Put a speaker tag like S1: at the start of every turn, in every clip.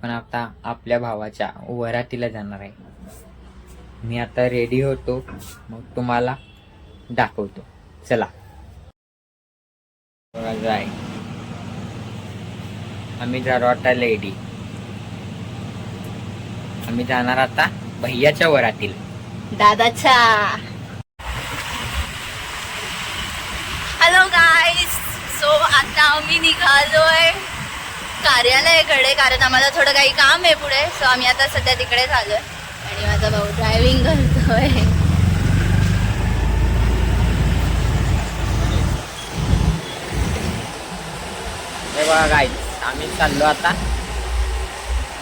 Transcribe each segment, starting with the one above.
S1: आपण आता आपल्या भावाच्या वरातीला जाणार आहे. मी आता रेडी होतो, मग तुम्हाला दाखवतो. चला जाय. आम्ही झालो आता रेडी. आम्ही जाणार आता भैयाच्या वरातील
S2: दादाच्या. हॅलो गाईज, सो आता आम्ही निघालोय कार्यालयाकडे, कारण आम्हाला थोडं काही काम आहे पुढे. सो आम्ही आता सध्या तिकडे आलोय आणि माझा भाऊ ड्रायव्हिंग करतोय.
S1: हे बघा गाईज, आम्ही चाललो आता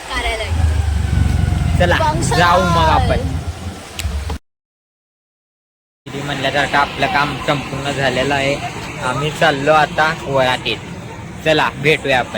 S2: कार्यालय.
S1: चला जाऊ मग आपण. म्हणल्यासारखं आपलं काम संपूर्ण झालेलं आहे. आम्ही चाललो आता वरातीत. चला भेटूया आपण.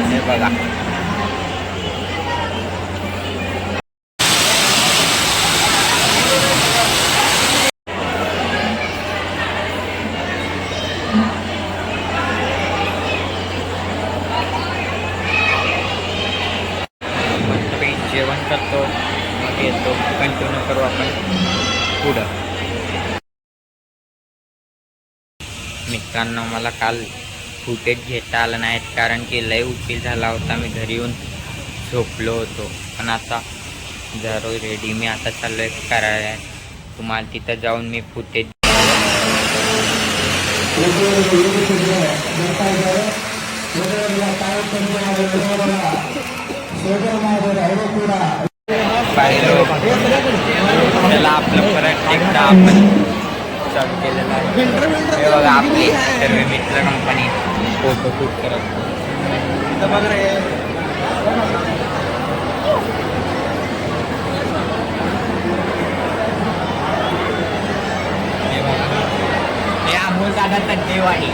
S1: हे बघा जेवण करतो, मग येतो. कंटिन्यू करू आपण पुढं. मित्रांनो, मला काल फुटेज घेता आलं नाहीत, कारण की लय उशीर झाला होता. मी घरी येऊन झोपलो होतो. पण आता जरो रेडी. मी आता चाललो आहे कार्यालयात. तुम्हाला तिथं जाऊन मी फुटेज पाहिलो. त्याला आपलं परत एकदा आपण चालू केलेलं आहे. हे बघा आपली सर्व मित्र कंपनी फोटो शूट करत. हे बघा, हे अमोल दादा तड्डेवाडी.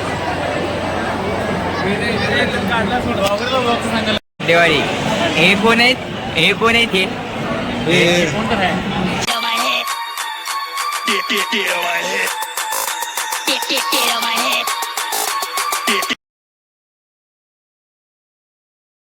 S1: देवाडी. हे कोण आहेत? हे कोण आहेत? हे कोण तर आहे?
S3: Get on my head.